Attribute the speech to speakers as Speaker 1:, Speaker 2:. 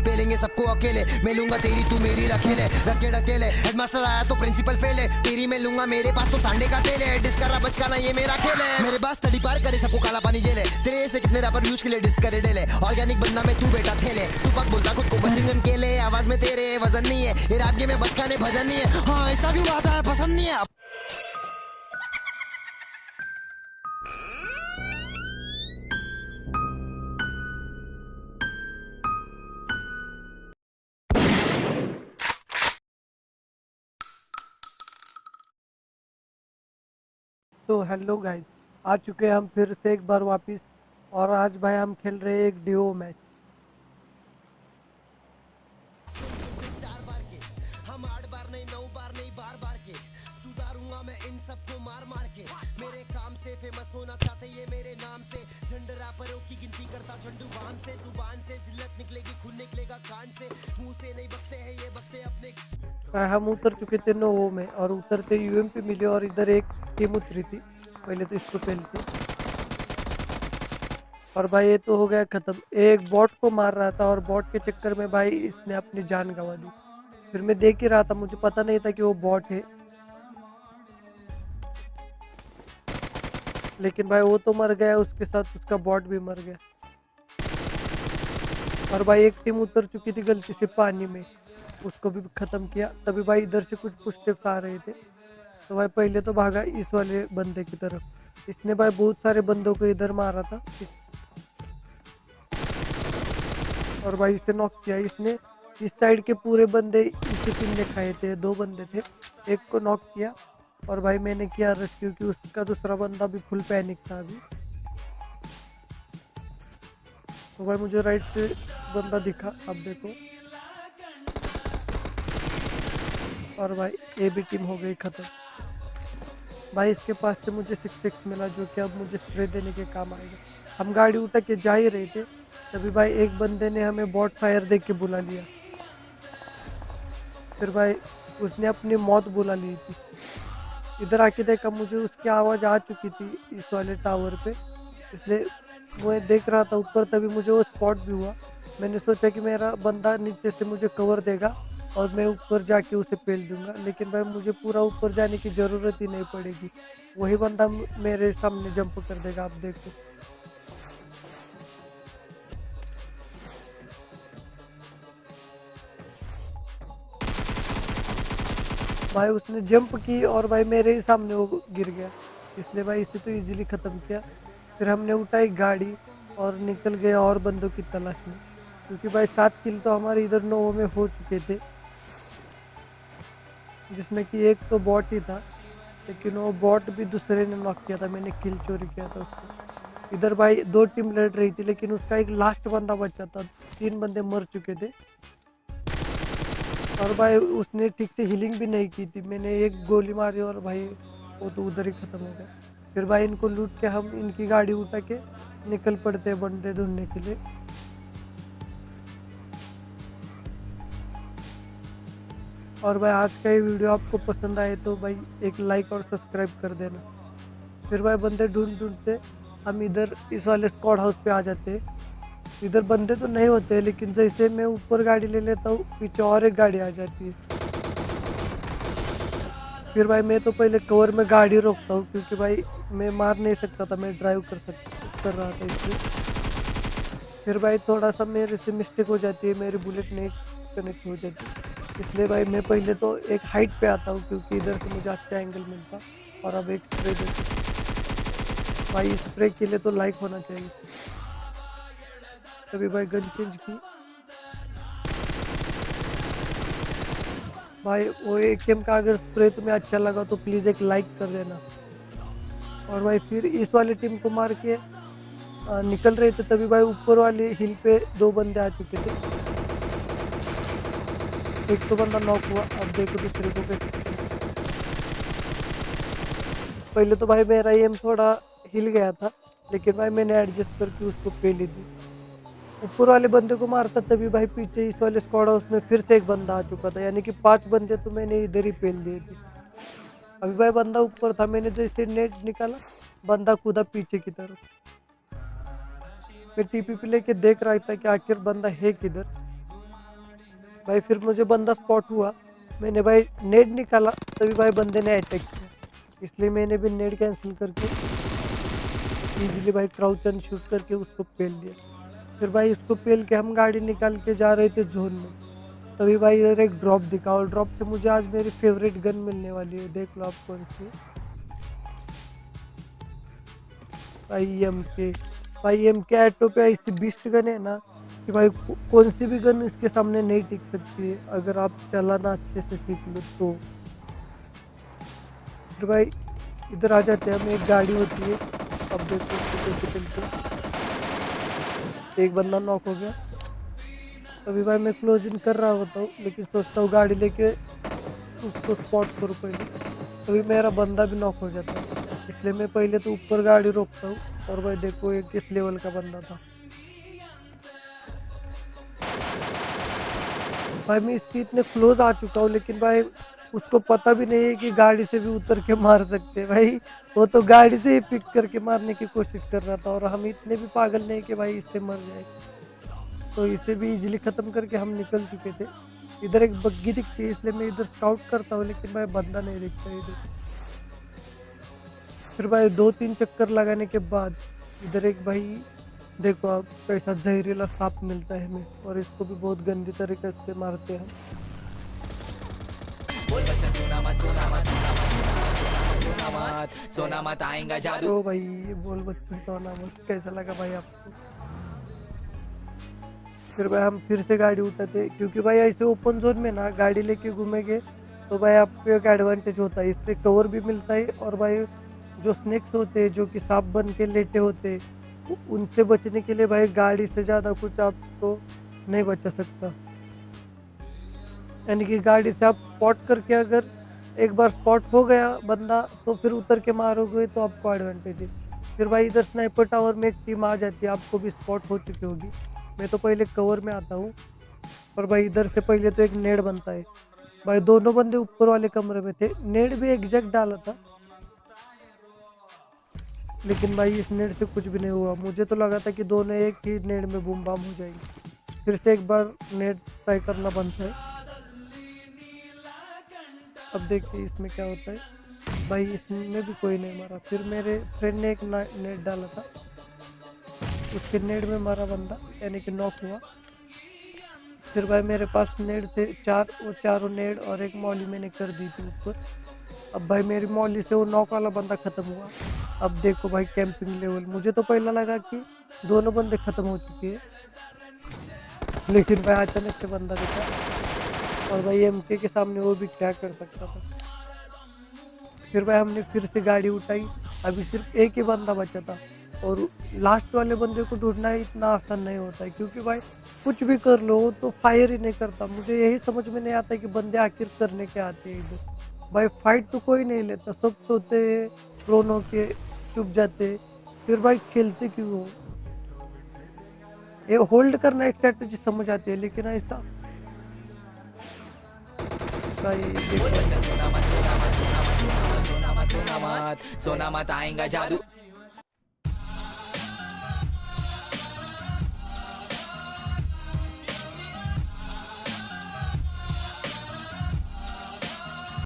Speaker 1: पेलेंगे सबको अकेले, मैं लूंगा तेरी तू मेरी रखेले, रखे रखेले। हेडमास्टर आया तो प्रिंसिपल फेल है, तेरी मैं लूंगा मेरे पास तो सांडे का तेल है। डिस करा बचकाना ये मेरा खेल है, मेरे पास तड़ी पार करे सबको काला पानी जेले। तेरे से कितने रैपर यूज के लिए डिस करे डेले, ऑर्गेनिक बंदा में तू बेटा खेले। तू पक बोलता खुद को मशीन गन केले, आवाज में तेरे वजन नहीं है, ये रैप गेम में बचकाने भजन नहीं है। हाँ ऐसा क्यों आता है पसंद नहीं है।
Speaker 2: तो हेलो गाइस, आ चुके हैं हम फिर से एक बार वापस। और आज भाई हम खेल रहे हैं एक डिओ मैच।
Speaker 1: चार बार के हम 8 बार नहीं 9 बार नहीं बार बार के सुधारूंगा मैं इन सबको मार मार के। मेरे काम से फेमस होना चाहते ये मेरे नाम से, झंड रैपरों की गिनती करता झंडू बाम से। जुबान से जिल्लत निकलेगी खून निकलेगा कान से, मुंह से नहीं बकते हैं ये बकते अपने।
Speaker 2: हम उतर चुके थे नोवो में और उतरते यूएमपी मिले और इधर एक टीम उतरी थी। पहले तो इसको पहनते और भाई ये तो हो गया खत्म। एक बॉट को मार रहा था और बॉट के चक्कर में भाई इसने अपनी जान गंवा दी। फिर मैं देख ही रहा था, मुझे पता नहीं था कि वो बॉट है। लेकिन भाई वो तो मर गया, उसके साथ उसका बॉट भी मर गया। और भाई एक टीम उतर चुकी थी गलती से पानी में, उसको भी खत्म किया। तभी भाई इधर से कुछ पुशस्टेप्स आ रहे थे, तो भाई पहले तो भागा इस वाले बंदे की तरफ। इसने भाई बहुत सारे बंदों को इधर मारा था और भाई इसे नॉक किया इसने। इस साइड के पूरे बंदे इसी टीम ने खाए थे, 2 बंदे थे, एक को नॉक किया। और भाई मैंने किया रश क्योंकि उसका दूसरा बंदा भी फुल पैनिक था अभी। तो भाई मुझे राइट से बंदा दिखा, अब देखो। और भाई ये भी टीम हो गई खत्म। भाई इसके पास से मुझे 6x मिला, जो कि अब मुझे स्प्रे देने के काम आएगा। हम गाड़ी उठा के जा ही रहे थे, तभी भाई एक बंदे ने हमें बॉट फायर देख के बुला लिया। फिर भाई उसने अपनी मौत बुला ली थी। इधर आके देखा, मुझे उसकी आवाज़ आ चुकी थी इस वाले टावर पे, इसलिए मैं देख रहा था ऊपर। तभी मुझे वो स्पॉट भी हुआ। मैंने सोचा कि मेरा बंदा नीचे से मुझे कवर देगा और मैं ऊपर जाके उसे पेल दूंगा, लेकिन भाई मुझे पूरा ऊपर जाने की ज़रूरत ही नहीं पड़ेगी, वही बंदा मेरे सामने जंप कर देगा। आप देखो भाई उसने जंप की और भाई मेरे ही सामने वो गिर गया, इसलिए भाई इसे तो इजीली ख़त्म किया। फिर हमने उठाई गाड़ी और निकल गए और बंदों की तलाश में, क्योंकि भाई 7 किल तो हमारे इधर नोवो में हो चुके थे, जिसमें कि एक तो बॉट ही था, लेकिन वो बॉट भी दूसरे ने नॉक किया था, मैंने किल चोरी किया था उसको। इधर भाई 2 टीम लड़ रही थी, लेकिन उसका एक लास्ट बंदा बचा था, 3 बंदे मर चुके थे। और भाई उसने ठीक से हीलिंग भी नहीं की थी, मैंने एक गोली मारी और भाई वो तो उधर ही ख़त्म हो गया। फिर भाई इनको लूट के हम इनकी गाड़ी उठा के निकल पड़ते हैं बंदे ढूंढने के लिए। और भाई आज का ये वीडियो आपको पसंद आए तो भाई एक लाइक और सब्सक्राइब कर देना। फिर भाई बंदे ढूंढते हम इधर इस वाले स्क्वाड हाउस पे आ जाते हैं। इधर बंदे तो नहीं होते, लेकिन जैसे मैं ऊपर गाड़ी ले लेता हूँ, पीछे और एक गाड़ी आ जाती है। फिर भाई मैं तो पहले कवर में गाड़ी रोकता हूँ, क्योंकि भाई मैं मार नहीं सकता था, मैं ड्राइव कर रहा था इसलिए। फिर भाई थोड़ा सा मेरे से मिस्टेक हो जाती है, मेरी बुलेट नहीं कनेक्ट हो जाती, इसलिए भाई मैं पहले तो एक हाइट पे आता हूँ, क्योंकि इधर से मुझे अच्छा एंगल मिलता। और अब एक स्प्रे देते भाई, स्प्रे के लिए तो लाइक होना चाहिए। तभी भाई गन चेंज की। भाई वो एकेएम का अगर स्प्रे तुम्हें अच्छा लगा तो प्लीज़ एक लाइक कर देना। और भाई फिर इस वाली टीम को मार के निकल रहे थे, तभी भाई ऊपर वाले हिल पे 2 बंदे आ चुके थे। एक तो बंदा नॉक हुआ, अब देखो दूसरे को कैसे। पहले तो भाई मेरा एम थोड़ा हिल गया था, लेकिन भाई मैंने एडजस्ट करके उसको पेल ली थी। ऊपर वाले बंदे को मारता तभी भाई पीछे इस वाले स्क्वाड हाउस में फिर से एक बंदा आ चुका था, यानी कि 5 बंदे तो मैंने इधर ही पेल दिए थे। अभी भाई बंदा ऊपर था, मैंने जैसे नेट निकाला, बंदा कूदा पीछे की तरफ। मैं टीपी पे लेके देख रहा था कि आखिर बंदा है किधर। भाई फिर मुझे बंदा स्पॉट हुआ, मैंने भाई नेड निकाला, तभी भाई बंदे ने अटैक किया, इसलिए मैंने भी नेड कैंसिल करके इजीली भाई क्राउच एंड शूट करके उसको पेल दिया। फिर भाई उसको पेल के हम गाड़ी निकाल के जा रहे थे जोन में, तभी भाई इधर एक ड्रॉप दिखा और ड्रॉप से मुझे आज मेरी फेवरेट गन मिलने वाली है, देख लो आप कौन सी। भाई एमके, भाई एमके एटो पे ऐसी बीस्ट गन है ना कि भाई कौन सी भी गन इसके सामने नहीं टिक सकती है अगर आप चलाना अच्छे से सीख लो तो। फिर भाई इधर आ जाते हैं हम, एक गाड़ी होती है, अब देखो कैसे चलते, एक बंदा नॉक हो गया। अभी भाई मैं क्लोजिंग कर रहा होता हूँ, लेकिन सोचता हूँ गाड़ी लेके उसको स्पॉट करूँ पहले, तभी मेरा बंदा भी नॉक हो जाता है, इसलिए मैं पहले तो ऊपर गाड़ी रोकता हूँ। और भाई देखो ये किस लेवल का बंदा था, भाई मैं इसके इतने क्लोज आ चुका हूँ, लेकिन भाई उसको पता भी नहीं है कि गाड़ी से भी उतर के मार सकते हैं। भाई वो तो गाड़ी से ही पिक करके मारने की कोशिश कर रहा था, और हम इतने भी पागल नहीं कि भाई इससे मर जाए, तो इसे भी इजीली खत्म करके हम निकल चुके थे। इधर एक बग्गी दिखती है, इसलिए मैं इधर स्काउट करता हूँ, लेकिन भाई बंदा नहीं दिखता इधर। फिर भाई 2-3 चक्कर लगाने के बाद इधर एक भाई देखो आप कैसा जहरीला सांप मिलता है हमें, और इसको भी बहुत गंदी तरीके से मारते हैं।
Speaker 3: सोना मत आएगा जादू।
Speaker 2: तो भाई ये बोल बच्चों सोना मत, कैसा लगा भाई आपको? फिर भाई हम फिर से गाड़ी उठाते, क्योंकि भाई ऐसे ओपन जोन में ना गाड़ी लेके घूमेंगे तो भाई आपको एक एडवांटेज होता है, इससे कवर भी मिलता है, और भाई जो स्नेक्स होते हैं जो कि सांप बन के लेटे होते हैं, उनसे बचने के लिए भाई गाड़ी से ज़्यादा कुछ आपको नहीं बचा सकता। यानी कि गाड़ी से आप स्पॉट करके अगर एक बार स्पॉट हो गया बंदा तो फिर उतर के मारोगे तो आपको एडवांटेज है। फिर भाई इधर स्नाइपर टावर में एक टीम आ जाती है, आपको भी स्पॉट हो चुकी होगी। मैं तो पहले कवर में आता हूँ, और भाई इधर से पहले तो एक नेड बनता है। भाई दोनों बंदे ऊपर वाले कमरे में थे, नेड भी एग्जैक्ट डाला था, लेकिन भाई इस नेड से कुछ भी नहीं हुआ। मुझे तो लगा था कि दोनों एक ही नेड में बूम बाम हो जाएंगे। फिर से एक बार नेड ट्राई करना बनता है। अब देखिए इसमें क्या होता है, भाई इसमें भी कोई नहीं मारा। फिर मेरे फ्रेंड ने एक नेट डाला था, उसके नेट में मारा बंदा, यानी कि नॉक हुआ। फिर भाई मेरे पास नेट थे चारों नेट और एक मॉली मैंने कर दी थी ऊपर। अब भाई मेरी मॉली से वो नॉक वाला बंदा खत्म हुआ। अब देखो भाई कैंपिंग लेवल, मुझे तो पहला लगा कि दोनों बंदे खत्म हो चुके हैं, लेकिन भाई अचानक से बंदा दिखा, और भाई एमके के सामने वो भी क्या कर सकता था। फिर भाई हमने फिर से गाड़ी उठाई, अभी सिर्फ एक ही बंदा बचा था, और लास्ट वाले बंदे को ढूंढना इतना आसान नहीं होता है, क्योंकि भाई कुछ भी कर लो तो फायर ही नहीं करता। मुझे यही समझ में नहीं आता कि बंदे आखिर करने के आते हैं इधर। भाई फाइट तो कोई नहीं लेता, सब सोते हैं, प्रोन होके चुप जाते, फिर भाई खेलते क्यों हो? ये होल्ड करना एक स्ट्रेटेजी समझ आती है, लेकिन ऐसा भाई देखो
Speaker 3: सोना मत आएगा जादू।